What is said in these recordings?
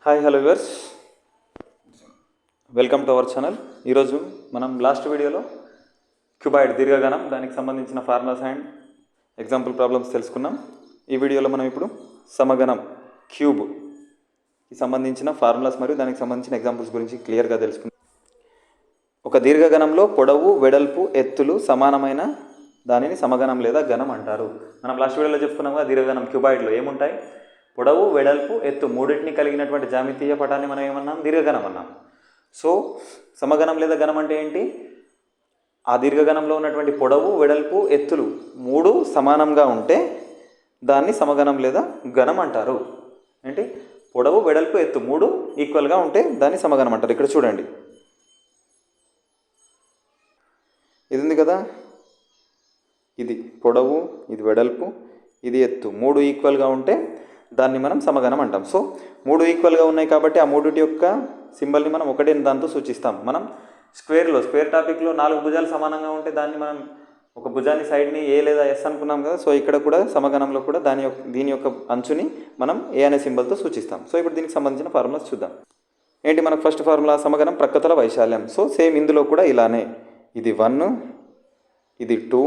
Hi hello viewers, welcome to our channel. ఈరోజు మనం last వీడియోలో క్యూబాయిడ్ దీర్ఘగణం దానికి సంబంధించిన ఫార్ములాస్ అండ్ ఎగ్జాంపుల్ ప్రాబ్లమ్స్ తెలుసుకున్నాం. ఈ వీడియోలో మనం ఇప్పుడు సమగణం క్యూబ్కి సంబంధించిన ఫార్ములాస్ మరియు దానికి సంబంధించిన ఎగ్జాంపుల్స్ గురించి క్లియర్గా తెలుసుకుందాం. ఒక దీర్ఘగణంలో పొడవు, వెడల్పు, ఎత్తులు సమానమైన దానిని సమగణం లేదా గణం అంటారు. మనం లాస్ట్ వీడియోలో చెప్పుకున్నాం కదా, దీర్ఘగణం క్యూబాయిడ్లో ఏముంటాయి? పొడవు, వెడల్పు, ఎత్తు మూడింటిని కలిగినటువంటి జామితీయ పటాన్ని మనం ఏమన్నాం? దీర్ఘగణం అన్నాం. సో సమగణం లేదా గణం అంటే ఏంటి? ఆ దీర్ఘగణంలో ఉన్నటువంటి పొడవు, వెడల్పు, ఎత్తులు మూడు సమానంగా ఉంటే దాన్ని సమగణం లేదా గణం అంటారు. ఏంటి? పొడవు, వెడల్పు, ఎత్తు మూడు ఈక్వల్గా ఉంటే దాన్ని సమగణం అంటారు. ఇక్కడ చూడండి, ఇది ఉంది కదా, ఇది పొడవు, ఇది వెడల్పు, ఇది ఎత్తు మూడు ఈక్వల్గా ఉంటే దాన్ని మనం సమగణం అంటాం. సో మూడు ఈక్వల్గా ఉన్నాయి కాబట్టి ఆ మూడిటి యొక్క సింబల్ని మనం ఒకటే దాంతో సూచిస్తాం. మనం స్క్వేర్ టాపిక్లో 4 భుజాలు సమానంగా ఉంటే దాన్ని మనం ఒక భుజాన్ని సైడ్ని ఏ లేదా ఎస్ అనుకున్నాం కదా. సో ఇక్కడ కూడా సమగణంలో కూడా దీని యొక్క అంచుని మనం ఏ అనే సింబల్తో సూచిస్తాం. సో ఇప్పుడు దీనికి సంబంధించిన ఫార్ములాస్ చూద్దాం. ఏంటి మనకు ఫస్ట్ ఫార్ములా? సమగణం ప్రక్కతల వైశాల్యం. సో సేమ్ ఇందులో కూడా ఇలానే, ఇది 1, ఇది 2,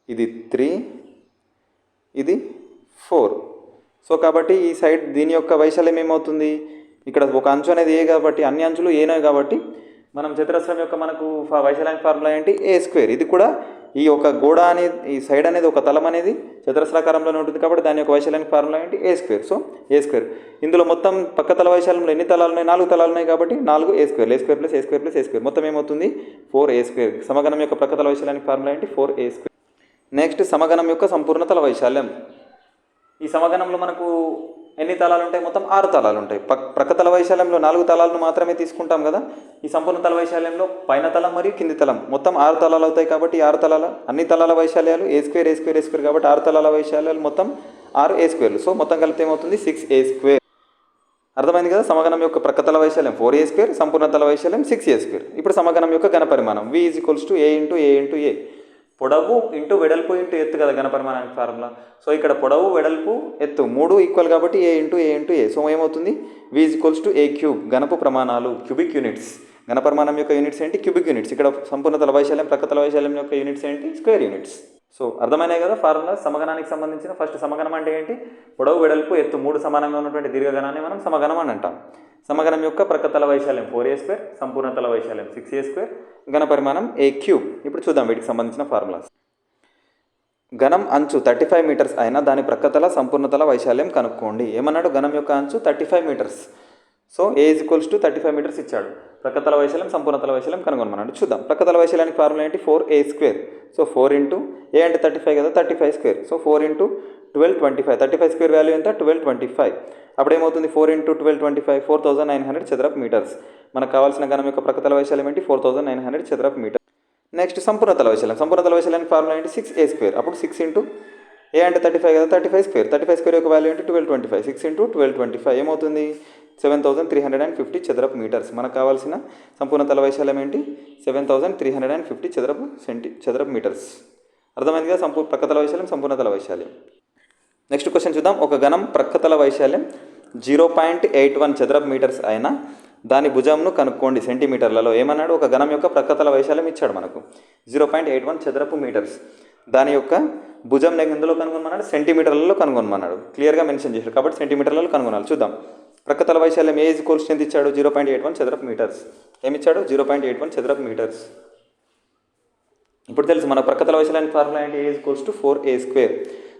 ఇది 3, ఇది 4. సో కాబట్టి ఈ సైడ్ దీని యొక్క వైశాల్యం ఏమవుతుంది? ఇక్కడ ఒక అంచు అనేది ఏ కాబట్టి అన్ని అంచులు ఏనే కాబట్టి మనం చతురస్రం యొక్క మనకు వైశాల్యానికి ఫార్ములా ఏంటి? ఏ స్క్వేర్. ఇది కూడా ఈ ఒక గోడ అనేది, ఈ సైడ్ అనేది ఒక తలం అనేది చతురస్రాకారంలోనే ఉంటుంది కాబట్టి దాని యొక్క వైశాల్యానికి ఫార్ములా ఏంటి? ఏ స్క్వేర్. సో ఏ స్క్వేర్. ఇందులో మొత్తం పక్క తల వైశాల్యంలో ఎన్ని తలాలు ఉన్నాయి? 4 తలాలు ఉన్నాయి కాబట్టి 4 ఏ స్క్వేర్. ఏ స్క్వేర్ ప్లస్ ఏ స్క్వేర్ ప్లస్ ఏ స్క్వేర్ మొత్తం ఏమవుతుంది? 4 ఏ స్క్వేర్. సమగణం యొక్క ప్రక్క తల వైశాల్యానికి ఫార్ములా ఏంటి? 4 ఏ స్క్వేర్. నెక్స్ట్ సమగణం యొక్క సంపూర్ణ తల వైశాల్యం. ఈ సమగణంలో మనకు ఎన్ని తలాలు ఉంటాయి? మొత్తం 6 తలాలు ఉంటాయి. ప్రక్క తల వైశాల్యంలో 4 తలాలను మాత్రమే తీసుకుంటాం కదా. ఈ సంపూర్ణ తల వైశాల్యంలో పైన తలం మరియు కింది తలం మొత్తం 6 తలాలు అవుతాయి కాబట్టి 6 తలాల అన్ని తలాల వైశాల్యాలు ఏ స్క్వేర్ ఏ స్క్వేర్ ఏ స్క్వేర్ కాబట్టి 6 తలాల వైశాల్యాలు మొత్తం 6 ఏ స్క్వేర్లు. సో మొత్తం కలిపితే ఏమవుతుంది? 6 ఏ స్క్వేర్. అర్థమైంది కదా. సమగణం యొక్క ప్రక్క తల వైశాల్యం 4 ఏ స్క్వేర్, సంపూర్ణ తల వైశాల్యం 6 ఏ స్క్వేర్. ఇప్పుడు సమగణం యొక్క ఘనపరిమాణం V = A × A × A. పొడవు ఇంటూ వెడల్పు ఇంటూ ఎత్తు కదా ఘనపరిమాణానికి ఫార్ములా. సో ఇక్కడ పొడవు, వెడల్పు, ఎత్తు మూడు ఈక్వల్ కాబట్టి A × A × A. సో ఏమవుతుంది? V = A³ ఘనపు ప్రమాణాలు, క్యూబిక్ యూనిట్స్. ఘనపరిమాణం యొక్క యూనిట్స్ ఏంటి? Cubic units. ఇక్కడ సంపూర్ణ తల వైశాల్యం, ప్రక్క తల వైశాల్యం యొక్క యూనిట్స్ ఏంటి? Square units. సో అర్థమైనాయి కదా ఫార్ములా. సమగణానికి సంబంధించిన ఫస్ట్ సమగణం అంటే ఏంటి? పొడవు, వెడల్పు, ఎత్తు మూడు సమానంగా ఉన్నటువంటి దీర్ఘగణాన్ని మనం సమగణం అని అంటాం. సమగణం యొక్క ప్రక్క తల వైశాల్యం 4 ఏ స్క్వేర్, సంపూర్ణ తల వైశాల్యం 6 ఏ స్క్వేర్, ఘనపరిమాణం A³. ఇప్పుడు చూద్దాం వీటికి సంబంధించిన ఫార్ములాస్. ఘనం అంచు 35 మీటర్స్ అయినా దాని ప్రక్కతల సంపూర్ణతల వైశాల్యం కనుక్కోండి. ఏమన్నాడు? ఘనం యొక్క అంచు 35 మీటర్స్. సో A = 35 మీటర్స్ ఇచ్చాడు. ప్రక్కతల వైశాల్యం, సంపూర్ణతల వైశాల్యం కనుగొనమన్నాడు. చూద్దాం. ప్రక్కతల వైశాల్యానికి ఫార్ములా ఏంటి? 4 ఏ స్క్వేర్. సో 4 × A అంటే 35 కదా, 35 స్క్వేర్. సో 4 × 12 25. 35 స్క్వేర్ వాల్యూ ఎంత? 1225. అప్పుడు ఏమవుతుంది? 4 × 12 25 4900 చదరపు మీటర్స్. మనకు కావాల్సిన ఘనం యొక్క ప్రక్కతల వైశాల్యం ఏంటి? 4900 చదరపు మీటర్. నెక్స్ట్ సంపూర్ణ తల వైశాల్యం. సంపూర్ణ తల వైశాల్యానికి ఫార్ములా ఏంటి? 6 ఏ స్క్వేర్. అప్పుడు 6 × A అంటే 35 కదా, 35 స్క్వేర్. 35 స్క్వేర్ యొక్క వాల్యూ ఏంటి? 1225. 6 × 1225 ఏమవుతుంది? 7350 చదరపు మీటర్స్. మనకు కావాల్సిన సంపూర్ణ తల వైశాల్యం ఏంటి? 7350 చదరపు మీటర్స్. అర్థమైంది కదా ప్రక్క తల వైశాల్యం, సంపూర్ణ తల వైశాల్యం. నెక్స్ట్ క్వశ్చన్ చూద్దాం. ఒక ఘనం ప్రక్క తల వైశాల్యం 0.81 చదరపు మీటర్స్ అయినా దాని భుజంను కనుక్కోండి సెంటీమీటర్లలో. ఏమన్నాడు? ఒక ఘనం యొక్క ప్రక్కతల వైశాల్యం ఇచ్చాడు మనకు 0.81 చదరపు మీటర్స్. దాని యొక్క భుజం ఎందులో కనుగొనమన్నాడు? సెంటీమీటర్లలో కనుగొనమన్నాడు. క్లియర్గా మెన్షన్ చేశాడు కాబట్టి సెంటీమీటర్లలో కనుగొనాలి. చూద్దాం. ప్రక్కతల వైశాల్యం A = ఎంత ఇచ్చాడు? 0.81 చదరపు మీటర్స్. ఏమిచ్చాడు? 0.81 చదరపు మీటర్స్. ఇప్పుడు తెలుసు మన ప్రక్కతల వైశాల్యానికి ఫార్ములా ఏంటి? A = 4 A square.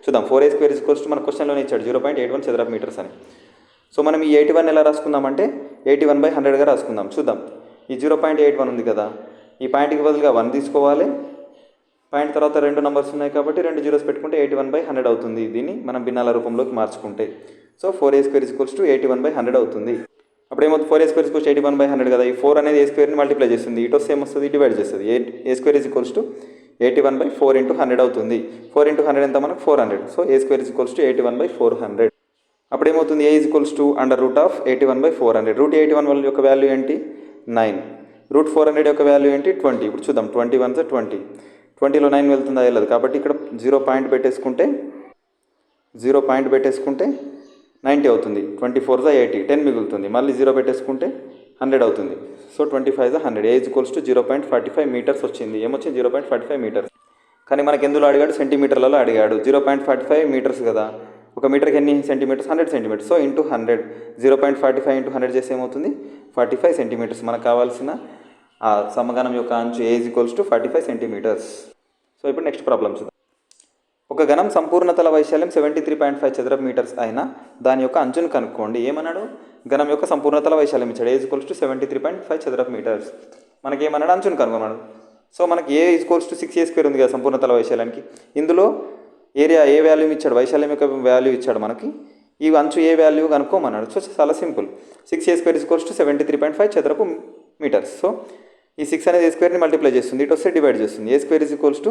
చూద్దాం. 4 ఏ స్క్వేర్ మన క్వశ్చన్లోనే ఇచ్చాడు 0.81 చదరపు మీటర్స్ అని. సో మనం ఈ 81 ఎలా రాసుకుందామంటే 81/100గా రాసుకుందాం. చూద్దాం. ఈ 0.81 ఉంది కదా, ఈ పాయింట్కి బదులుగా 1 తీసుకోవాలి. పాయింట్ తర్వాత 2 నెంబర్స్ ఉన్నాయి కాబట్టి 2 జీరోస్ పెట్టుకుంటే 81/100 అవుతుంది. దీన్ని మనం భిన్నాల రూపంలోకి మార్చుకుంటే సో 4 ఏ స్క్వేర్ = 81/100 అవుతుంది. అప్పుడు ఏమవుతుంది? 4 ఏ స్క్వేర్ = 81/100 కదా. ఈ 4 అనేది ఏ స్క్వేర్ని మల్టిప్లై చేస్తుంది. ఇటు వస్తే ఏమొస్తుంది? డివైడ్ చేస్తుంది. ఏ స్క్వేర్ = 81/4 × 100 అవుతుంది. 4 × 100 ఎంత మనకు? 400. సో ఏ స్క్వేర్ = 81/400. అప్పుడు ఏమవుతుంది? A = √81/400. √81 యొక్క వాల్యూ ఏంటి? 9. √400 యొక్క వాల్యూ ఏంటి? 20. ఇప్పుడు చూద్దాం. 20 × 1 = 20. 20లో 9 వెళ్తుందా? వెళ్ళదు కాబట్టి ఇక్కడ 0 పాయింట్ పెట్టేసుకుంటే 90 అవుతుంది, 24 80, 10 మిగులుతుంది, మళ్ళీ 0 పెట్టేసుకుంటే 100 అవుతుంది. So 25 100, A equals to 0.45 meters వచ్చింది. ఏమొచ్చింది? 0.45 మీటర్స్. కానీ మనకి ఎందులో అడిగాడు? సెంటీమీటర్లలో అడిగాడు. 0.45 మీటర్స్ కదా, ఒక మీటర్కి ఎన్ని centimeters? 100 centimeters. So into 100, 0.45 into 100 చేస్తే ఏమవుతుంది? 45 సెంటీమీటర్స్. మనకు కావాల్సిన ఆ సమగణం యొక్క అంచు ఏ ఈక్వల్స్ టు 45 సెంటీమీటర్స్. సో ఇప్పుడు నెక్స్ట్ ప్రాబ్లమ్ చూద్దాం. ఒక గణం సంపూర్ణతల వైశాల్యం 73.5 చదరపు మీటర్స్ అయినా దాని యొక్క అంచును కనుక్కోండి. ఏమన్నాడు? గణం యొక్క సంపూర్ణతల వైశాల్యం ఇచ్చాడు, ఏ ఈక్వల్స్ టు 73.5 చదరపు మీటర్స్. మనకి ఏమన్నాడు? అంచును కనుగొన్నాడు. సో మనకి ఏ ఈక్వల్స్ టు 6a² ఉంది కదా సంపూర్ణతల వైశాల్యానికి. ఇందులో ఏరియా ఏ వాల్యూ ఇచ్చాడు? వైశాల్యం యొక్క వాల్యూ ఇచ్చాడు మనకి. ఈ అంచు ఏ వాల్యూ కనుక్కోమన్నాడు. సో చాలా సింపుల్, 6a² ఈక్వల్స్ టు 73.5 చదరపు మీటర్స్. సో ఈ 6 అనేది ఏ స్క్వేర్ని మల్టిప్లై చేస్తుంది, ఇటు వస్తే డివైడ్ చేస్తుంది. ఏ స్క్వేర్ ఈజ్ ఈక్వల్స్ టు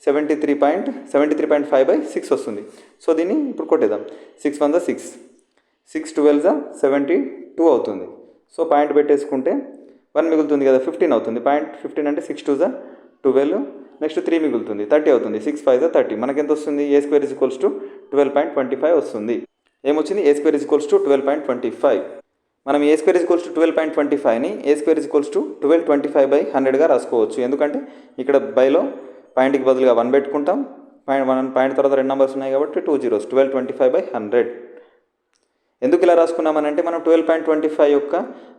73.5/6 వస్తుంది. సో దీన్ని ఇప్పుడు కొట్టేద్దాం. 6 1 6, 6 12 72 అవుతుంది. సో పాయింట్ పెట్టేసుకుంటే 1 మిగులుతుంది కదా, 15 అవుతుంది. పాయింట్ 15 అంటే 6 2 12, నెక్స్ట్ 3 మిగులుతుంది, 30 అవుతుంది. 6 5 30. మనకి ఎంత వస్తుంది? A square is equals to 12.25 వస్తుంది. ఏమొచ్చింది? A square is equals to 12.25. మనం ఏ స్క్వేర్ ఈక్వల్స్ టు 12.25ని ఏ స్క్వేర్ ఈక్వల్స్ టు 1225/100గా రాసుకోవచ్చు. ఎందుకంటే ఇక్కడ బైలో పాయింట్కి బదులుగా 1 పెట్టుకుంటాం. పాయింట్ తర్వాత 2 నెంబర్స్ ఉన్నాయి కాబట్టి 2 zeros, 1225/100. ఎందుకు ఇలా రాసుకున్నామనంటే మనం 12.25 యొక్క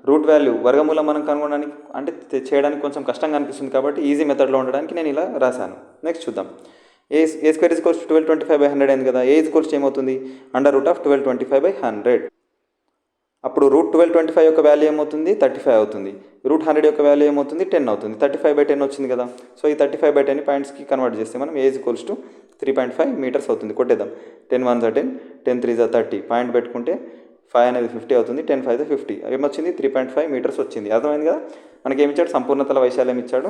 రూట్ వాల్యూ వర్గమూలం మనం కనుగొనడానికి అంటే చేయడానికి కొంచెం కష్టంగా అనిపిస్తుంది కాబట్టి ఈజీ మెథడ్లో ఉండడానికి నేను ఇలా రాశాను. నెక్స్ట్ చూద్దాం. ఏ స్క్వేర్ ఈక్వల్స్ టు 1225/100 అయింది కదా, ఏ ఈక్వల్స్ ఏమవుతుంది? √1225/100. అప్పుడు √1225 యొక్క వాల్యూ ఏమవుతుంది? 35 అవుతుంది. √100 యొక్క వాల్యూ ఏమవుతుంది? 10 అవుతుంది. 35/10 వచ్చింది కదా. సో ఈ 35/10 పాయింట్స్కి కన్వర్ట్ చేస్తే మనం ఏ ఈక్వల్స్ టు 3.5 మీటర్స్ అవుతుంది. కొట్టేద్దాం. 10 1 10, 10 3 30. పాయింట్ పెట్టుకుంటే 5 అనేది 50 అవుతుంది. 10 5 50. ఏమొచ్చింది? 3.5 మీటర్స్ వచ్చింది. అర్థమైంది కదా. మనకి ఏమి ఇచ్చాడు? సంపూర్ణతల వైశాల్యం ఇచ్చాడు,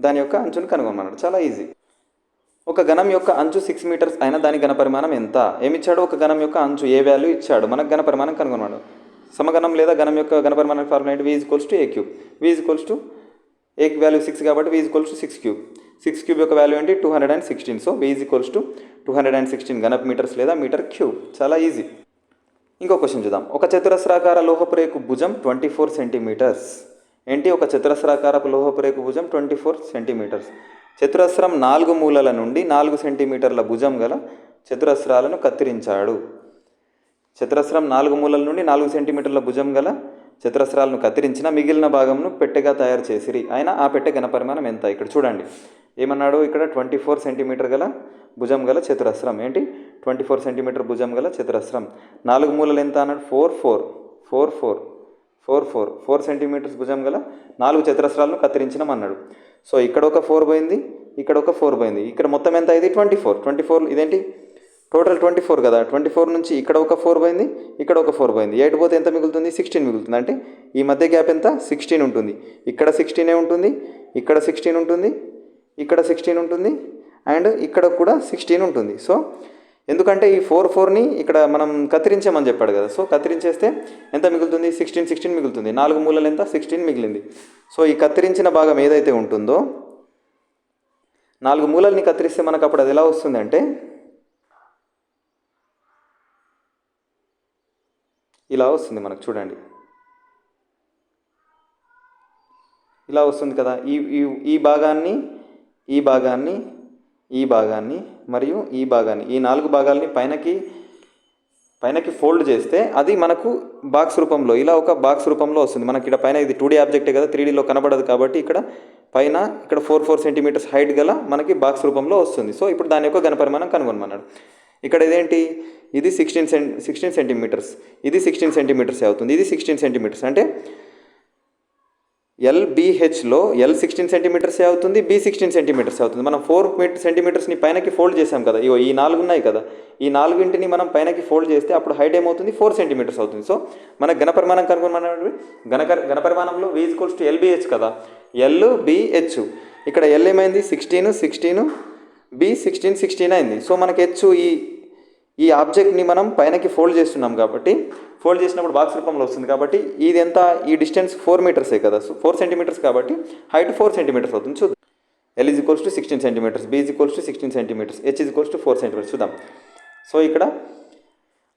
దాని యొక్క అంచును కనుగొనమన్నాడు. చాలా ఈజీ. ఒక గణం యొక్క అంచు 6 మీటర్స్ అయినా దాని ఘనపరిమాణం ఎంత? ఏమిచ్చాడు? ఒక గణం యొక్క అంచు ఏ వాల్యూ ఇచ్చాడు, మనకు ఘనపరిమాణం కనుగొన్నాడు. సమగణం లేదా గణం యొక్క ఘనపరిమాణం ఫార్ములా ఏంటి? v equals to a³ v equals to a value 6 కాబట్టి v ఈక్వల్స్ టు 6³ 6³ యొక్క వాల్యూ ఏంటి? 216. సో v ఈక్వల్స్ టు 216 ఘనపు మీటర్స్ లేదా మీటర్ క్యూబ్. చాలా ఈజీ. ఇంకో క్వశ్చన్ చూద్దాం. ఒక చతురస్రాకార లోహపు రేకు భుజం 24 సెంటీమీటర్స్. ఏంటి? ఒక చతురస్రాకారపు లోహపు రేకు భుజం 24 సెంటీమీటర్స్. చతురస్రం 4 మూలల నుండి 4 సెంటీమీటర్ల భుజం గల చతురస్రాలను కత్తిరించాడు. చతురస్రం 4 మూలల నుండి 4 సెంటీమీటర్ల భుజం గల చతురస్రాలను కత్తిరించిన మిగిలిన భాగంను పెట్టెగా తయారు చేసిరి. ఆయన ఆ పెట్టె ఘనపరిమాణం ఎంత? ఇక్కడ చూడండి ఏమన్నాడు. ఇక్కడ 24 సెంటీమీటర్ గల భుజం గల చతురస్రం. ఏంటి? 24 సెంటీమీటర్ భుజం గల చతురస్రం. 4 మూలలు ఎంత అన్నాడు? 4 సెంటీమీటర్స్ భుజం గల 4 చతురస్రాలను కత్తిరించినాం అన్నాడు. సో ఇక్కడ ఒక 4 పోయింది, ఇక్కడ ఒక 4 పోయింది. ఇక్కడ మొత్తం ఎంత? ఇది 24 ఇదేంటి? టోటల్ 24 కదా. 24 నుంచి ఇక్కడ ఒక 4 పోయింది, ఇక్కడ ఒక 4 పోయింది. 8 పోతే ఎంత మిగులుతుంది? 16 మిగులుతుంది. అంటే ఈ మధ్య గ్యాప్ ఎంత? 16 ఉంటుంది. ఇక్కడ 16 ఉంటుంది, ఇక్కడ 16 ఉంటుంది, ఇక్కడ 16 ఉంటుంది, అండ్ ఇక్కడ కూడా 16 ఉంటుంది. సో ఎందుకంటే ఈ 4ని ఇక్కడ మనం కత్తిరించామని చెప్పాడు కదా. సో కత్తిరించేస్తే ఎంత మిగులుతుంది? 16 మిగులుతుంది. 4 మూలలు ఎంత? 16 మిగిలింది. సో ఈ కత్తిరించిన భాగం ఏదైతే ఉంటుందో 4 మూలల్ని కత్తిరిస్తే మనకు అప్పుడు అది ఎలా వస్తుంది అంటే ఇలా వస్తుంది. మనకు చూడండి ఇలా వస్తుంది కదా. ఈ భాగాన్ని మరియు ఈ భాగాన్ని ఈ 4 భాగాల్ని పైనకి ఫోల్డ్ చేస్తే అది మనకు బాక్స్ రూపంలో ఇలా ఒక బాక్స్ రూపంలో వస్తుంది. మనకి ఇక్కడ పైన ఇది 2D ఆబ్జెక్టే కదా, 3Dలో కనబడదు కాబట్టి ఇక్కడ పైన ఇక్కడ 4 సెంటీమీటర్స్ హైట్ గల మనకి బాక్స్ రూపంలో వస్తుంది. సో ఇప్పుడు దాని యొక్క ఘనపరిమాణం కనుగొనమన్నాడు. ఇక్కడ ఇదేంటి? ఇది 16 సెంటీమీటర్స్, ఇది 16 సెంటీమీటర్స్ అవుతుంది, ఇది 16 సెంటీమీటర్స్. అంటే LBHలో L 16 సెంటీమీటర్స్ అవుతుంది, B 16 సెంటీమీటర్స్ అవుతుంది. మనం 4 సెంటీమీటర్స్ని పైనకి ఫోల్డ్ చేసాం కదా. ఈ 4 ఉన్నాయి కదా, ఈ 4ని మనం పైనకి ఫోల్డ్ చేస్తే అప్పుడు హైట్ ఏమవుతుంది? 4 సెంటీమీటర్స్ అవుతుంది. సో మన ఘనపరిమాణం కనుగొనమన్నాడు. ఘనపరిమాణంలో V ఈక్వల్స్ టు LBH కదా, LBH. ఇక్కడ L ఏమైంది? 16, B 16 అయింది. సో మనకి H ఈ ఆబ్జెక్ట్ని మనం పైనకి ఫోల్డ్ చేస్తున్నాం కాబట్టి ఫోల్డ్ చేసినప్పుడు బాక్స్ రూపంలో వస్తుంది కాబట్టి ఇది ఎంత? ఈ డిస్టెన్స్ 4 మీటర్సే కదా. సో 4 సెంటీమీటర్స్ కాబట్టి హైట్ 4 సెంటీమీటర్స్ అవుతుంది. చూద్దాం. L equals to 16 centimeters, B equals to 16 centimeters, H equals to 4 centimeters. చూద్దాం. సో ఇక్కడ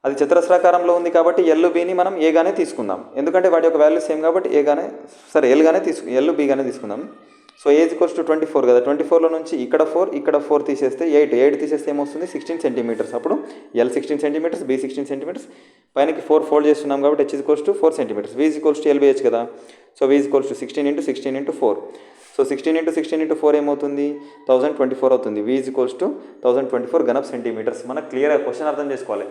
అది చతురస్రాకారంలో ఉంది కాబట్టి ఎల్ బిని మనం ఏగానే తీసుకుందాం, ఎందుకంటే వాటి యొక్క వాల్యూ సేమ్ కాబట్టి ఏగానే సరే ఎల్గానే ఎల్ బీగానే తీసుకుందాం. సో ఏజ్ ఈక్వల్స్ టు 24 కదా, 24లో నుంచి ఇక్కడ 4 తీసేస్తే 8 తీసేస్తే ఏమొస్తుంది 16 సెంటీమీటర్స్. అప్పుడు ఎల్ 16 సెంటీమీటర్స్, బి 16 సెంటీమీటర్స్, పైనకి 4 ఫోల్డ్ చేస్తున్నాం కాబట్టి H equals to 4 centimetres, V equals to LBH కదా. So V equals to 16 × 16 × 4. So 16 × 16 × 4 ఏమవుతుంది 1024 అవుతుంది. వి ఈక్వల్స్ టు 1024 ఘనపు సెంటీమీటర్స్. మనకు క్లియర్గా క్వశ్చన్ అర్థం చేసుకోవాలి.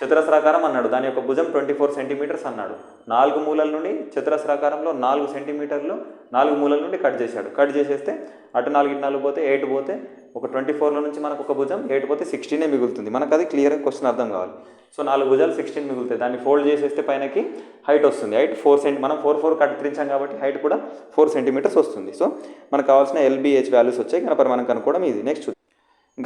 చతురస్రాకారం అన్నాడు, దాని యొక్క భుజం 24 సెంటీమీటర్స్ అన్నాడు. 4 మూలల నుండి చతురస్రాకారంలో 4 సెంటీమీటర్లు 4 మూలల నుండి కట్ చేశాడు. కట్ చేసేస్తే అటు 4 ఇటు 4 పోతే 8 పోతే ఒక 24లో నుంచి మనకు ఒక భుజం 8 పోతే 16 మిగులుతుంది. మనకు అది క్లియర్గా క్వశ్చన్ అర్థం కావాలి. సో 4 భుజాలు 16 మిగులుతాయి. దాన్ని ఫోల్డ్ చేసేస్తే పైనకి హైట్ వస్తుంది. హైట్ 4 మనం 4 కత్తిరించాం కాబట్టి హైట్ కూడా 4 సెంటీమీటర్స్ వస్తుంది. సో మనకు కావాల్సిన ఎల్బిహెచ్ వాల్యూస్ వచ్చాయి కనుక మనం కనుక్కోవడం ఇది. నెక్స్ట్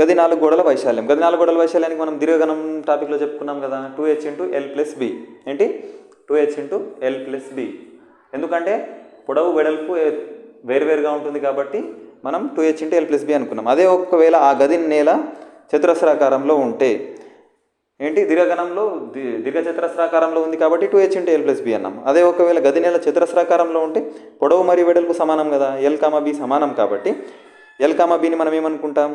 గది 4 గోడల వైశాల్యం. గది 4 గోడల వైశాల్యానికి మనం దీర్ఘగణం టాపిక్లో చెప్పుకున్నాం కదా, 2h × l + b. ఏంటి 2h × l + b. ఎందుకంటే పొడవు వెడల్పు వేరువేరుగా ఉంటుంది కాబట్టి మనం 2h × l + b అనుకున్నాం. అదే ఒకవేళ ఆ గది నేల చతురస్రాకారంలో ఉంటే ఏంటి దీర్ఘగణంలో దీర్ఘచతురస్రాకారంలో ఉంది కాబట్టి 2h × l + b అన్నాం. అదే ఒకవేళ గది నేల చతురస్రాకారంలో ఉంటే పొడవు మరియు వెడల్పు సమానం కదా, l, b సమానం కాబట్టి l, bని మనం ఏమనుకుంటాం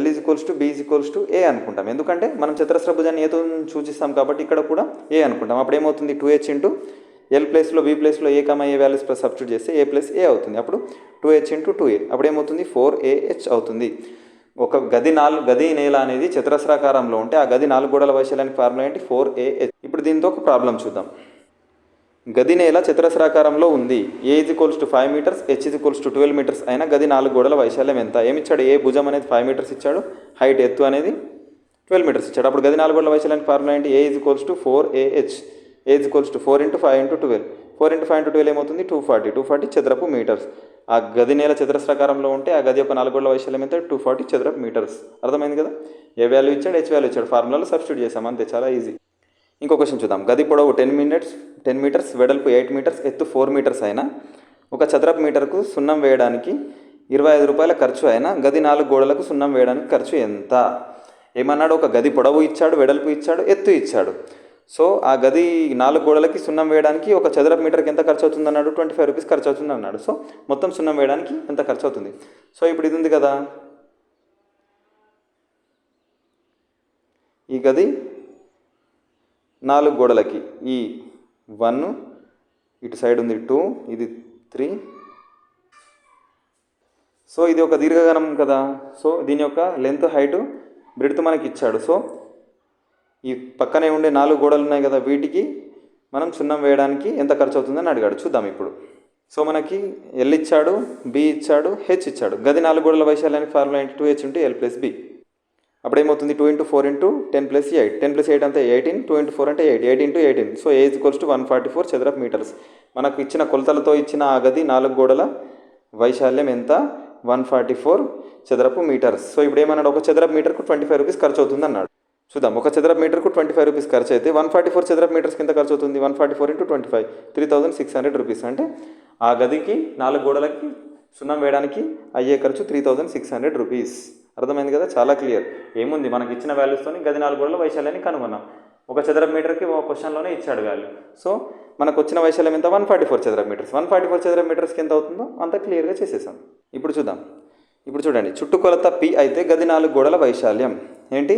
L = B = A అనుకుంటాం. ఎందుకంటే మనం చతురస్ర భుజాన్ని ఏతో సూచిస్తాం కాబట్టి ఇక్కడ కూడా ఏ అనుకుంటాం. అప్పుడు ఏమవుతుంది 2h × l ప్లేస్లో B ప్లేస్లో A, A values plus substitute చేస్తే A + A అవుతుంది. అప్పుడు 2h × 2a అప్పుడు ఏమవుతుంది 4AH అవుతుంది. ఒక గది నేల అనేది చతురస్రాకారంలో ఉంటే ఆ గది 4 గోడల వైశాల్యానికి ఫార్ములా ఏంటి 4AH. ఇప్పుడు దీంతో ఒక ప్రాబ్లం చూద్దాం. గది నేల చతురస్రాకారంలో ఉంది. A = 5 మీటర్స్, H = 12 మీటర్స్ అయినా గది 4 గోడల వైశాల్యం ఎంత? ఏమిచ్చాడు? ఏ భుజం అనేది 5 మీటర్స్ ఇచ్చాడు, హైట్ ఎత్తు అనేది 12 మీటర్స్ ఇచ్చాడు. అప్పుడు గది 4 గోడల వైశాల్యానికి ఫార్ములా ఏంటి A = 4AH. A = 4 × 5 × 12. 4 × 5 × 12 ఏమవుతుంది 240 చదరపు మీటర్స్. ఆ గది నేల చతురస్రాకారంలో ఉంటే ఆ గది యొక్క 4 గోడల వైశాల్యం ఎంత 240 చదరపు మీటర్స్. అర్థమైంది కదా. ఏ వాల్యూ ఇచ్చాడు, H వాల్యూ ఇచ్చాడు, ఫార్ములాలో సబ్స్టిట్యూట్ చేసాం అంతే, చాలా ఈజీ. ఇంకో క్వశ్చన్ చూద్దాం. గది పొడవు 10 మీటర్స్, వెడల్పు 8 మీటర్స్, ఎత్తు 4 మీటర్స్ అయినా ఒక చదరపు మీటర్కు సున్నం వేయడానికి 25 రూపాయల ఖర్చు అయినా గది 4 గోడలకు సున్నం వేయడానికి ఖర్చు ఎంత? ఏమన్నాడు? ఒక గది పొడవు ఇచ్చాడు, వెడల్పు ఇచ్చాడు, ఎత్తు ఇచ్చాడు. సో ఆ గది 4 గోడలకి సున్నం వేయడానికి ఒక చదరపు మీటర్కి ఎంత ఖర్చు అవుతుంది అన్నాడు? 25 రూపీస్ ఖర్చు అవుతుంది అన్నాడు. సో మొత్తం సున్నం వేయడానికి ఎంత ఖర్చు అవుతుంది? సో ఇప్పుడు ఇది ఉంది కదా, ఈ గది 4 గోడలకి ఈ 1 ఇటు సైడ్ ఉంది 2, ఇది 3. సో ఇది ఒక దీర్ఘగణం కదా. సో దీని యొక్క లెంత్, హైట్, బ్రెడ్త్ మనకి ఇచ్చాడు. సో ఈ పక్కనే ఉండే 4 గోడలు ఉన్నాయి కదా, వీటికి మనం సున్నం వేయడానికి ఎంత ఖర్చు అవుతుందని అడిగాడు. చూద్దాం ఇప్పుడు. సో మనకి L ఇచ్చాడు, B ఇచ్చాడు, H ఇచ్చాడు. గది 4 గోడల వైశాల్యానికి ఫార్ములా ఏంటి 2h × l + b. అప్పుడు ఏమవుతుంది 2 × 4 × 10 + 8. 10 + 8 అంతే 18. 2 × 4 అంటే 8. 8 × 18. సో A = 144 చదరపు మీటర్స్. మనకు ఇచ్చిన కొలతలతో ఇచ్చిన ఆ గది 4 గోడల వైశాల్యం ఎంత? 144 చదరపు మీటర్స్. సో ఇప్పుడు ఏమన్నాడు? ఒక చదరపు మీటర్కు 25 రూపీస్ ఖర్చు అవుతుంది అన్నాడు. చూద్దాం. ఒక చదరపు మీటర్కు 25 రూపీస్ ఖర్చు అయితే 144 చదరపు మీటర్స్కి ఎంత ఖర్చు అవుతుంది? 144 × 25 3600 రూపీస్. అంటే ఆ గదికి 4 గోడలకి సున్నం వేయడానికి అయ్యే ఖర్చు 3600 రూపీస్. అర్థమైంది కదా, చాలా క్లియర్. ఏముంది, మనకి ఇచ్చిన వాల్యూస్తో గది 4 గోడల వైశాల్యాన్ని కనుగొన్నాం. ఒక చదరపు మీటర్కి ఒక క్వశ్చన్లోనే ఇచ్చాడు వాల్యూ. సో మనకు వచ్చిన వైశాల్యం ఎంత? 144 చదరపు మీటర్స్. 144 చదరపు మీటర్స్కి ఎంత అవుతుందో అంత క్లియర్గా చేసేసాం. ఇప్పుడు చూద్దాం. ఇప్పుడు చూడండి, చుట్టుకొలత P అయితే గది 4 గోడల వైశాల్యం ఏంటి?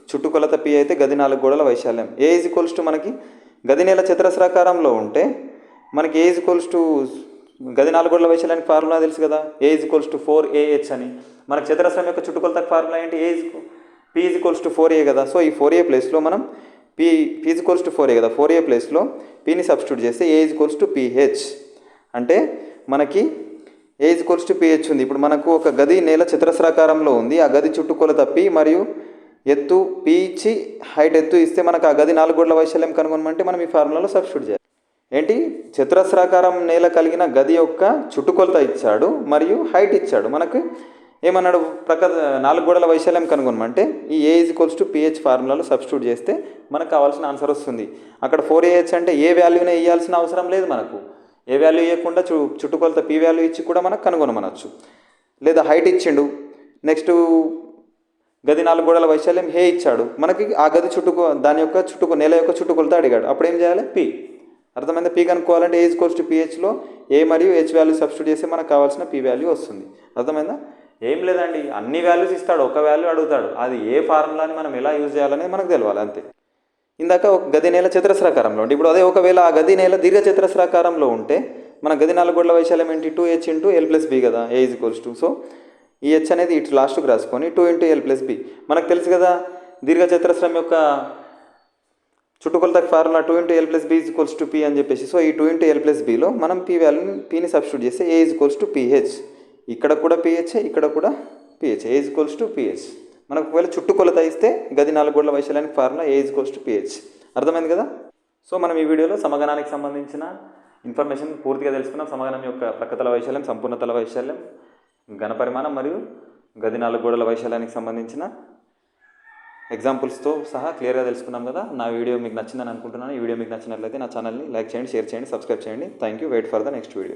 చుట్టుకొలత P అయితే గది 4 గోడల వైశాల్యం. A = మనకి గది నేల చతురస్రాకారంలో ఉంటే మనకి A గది 4 గోడల వైశాల్యానికి ఫార్ములా తెలుసు కదా, A = 4AH అని. మనకు చతురస్రం యొక్క చుట్టుకొలతకు ఫార్ములా ఏంటి? P = 4A కదా. సో ఈ 4A ప్లేస్లో మనం P = 4A కదా, 4A ప్లేస్లో Pని సబ్స్టిట్యూట్ చేస్తే A = PH. అంటే మనకి A = PH ఉంది. ఇప్పుడు మనకు ఒక గది నేల చతురస్రాకారంలో ఉంది. ఆ గది చుట్టుకొలత P మరియు ఎత్తు P ఇచ్చి హైట్ ఎత్తు ఇస్తే మనకు ఆ గది 4 గోడల వైశాల్యం కనుగొనమంటే మనం ఈ ఫార్ములాలో సబ్స్టిట్యూట్ చేయాలి. ఏంటి? చతురస్రాకారం నేల కలిగిన గది యొక్క చుట్టుకొలత ఇచ్చాడు మరియు హైట్ ఇచ్చాడు. మనకు ఏమన్నాడు? 4 గోడల వైశాల్యం కనుగొనమంటే ఈ A = PH ఫార్ములాలో సబ్స్టిట్యూట్ చేస్తే మనకు కావాల్సిన ఆన్సర్ వస్తుంది. అక్కడ 4AH అంటే ఏ వాల్యూనే ఇవ్వాల్సిన అవసరం లేదు. మనకు ఏ వాల్యూ ఇవ్వకుండా చుట్టుకొలత P వాల్యూ ఇచ్చి కూడా మనకు కనుగొనమనొచ్చు. లేదా హైట్ ఇచ్చిండు, నెక్స్ట్ గది 4 గోడల వైశాల్యం హే ఇచ్చాడు, మనకి ఆ గది దాని యొక్క నేల యొక్క చుట్టుకొలత అడిగాడు. అప్పుడు ఏం చేయాలి? పి. అర్థమైందా? పి కనుక్కోవాలంటే ఏ ఈక్వల్స్ టు పిహెచ్లో ఏ మరియు హెచ్ వాల్యూ సబ్స్టిట్యూట్ చేస్తే మనకు కావాల్సిన పి వాల్యూ వస్తుంది. అర్థమైందా? ఏం లేదండి, అన్ని వాల్యూస్ ఇస్తాడు, ఒక వాల్యూ అడుగుతాడు, అది ఏ ఫార్ములాని మనం ఎలా యూజ్ చేయాలనేది మనకు తెలవాలి అంతే. ఇందాక ఒక గది నేల చతురస్రాకారంలో ఉంటే, ఇప్పుడు అదే ఒకవేళ ఆ గది నేల దీర్ఘ చతురస్రాకారంలో ఉంటే మన గది 4 గోడల వైశాల్యం ఏంటి? 2h into L plus B కదా, ఏ ఈజ్ ఈక్వల్స్ టు. సో ఈ హెచ్ అనేది ఇటు లాస్ట్కి రాసుకొని 2 ఇంటూ ఎల్ ప్లస్ బి. మనకు తెలుసు కదా దీర్ఘ చతురస్రం యొక్క చుట్టుకొలత formula 2 into L plus B is equals to P అని చెప్పేసి. సో ఈ 2 ఇంటూ ఎల్ ప్లస్ బిలో మనం పి వాల్యూని పిని సబ్స్టిట్యూట్ చేస్తే A is equals to PH. ఇక్కడ కూడా పిహెచ్, ఇక్కడ కూడా PH. A is equals to PH. మనకు ఒకవేళ చుట్టుకొలత ఇస్తే గది 4 గోడల వైశాల్యానికి formula A is equals to PH. అర్థమైంది కదా? సో మనం ఈ వీడియోలో సమగణానికి సంబంధించిన ఇన్ఫర్మేషన్ పూర్తిగా తెలుసుకున్నాం. సమగణం యొక్క ప్రక్కతల వైశాల్యం, సంపూర్ణతల వైశాల్యం, ఘనపరిమాణం మరియు గది 4 గోడల వైశాల్యానికి సంబంధించిన ఎగ్జాంపుల్స్తో సహా క్లియర్గా తెలుసుకున్నాం కదా. నా వీడియో మీకు నచ్చిందని అనుకుంటున్నాను. ఈ వీడియో మీకు నచ్చినట్లయితే నా ఛానల్ని లైక్ చేయండి, షేర్ చేయండి, సబ్స్క్రైబ్ చేయండి. Thank you. Wait for the next video.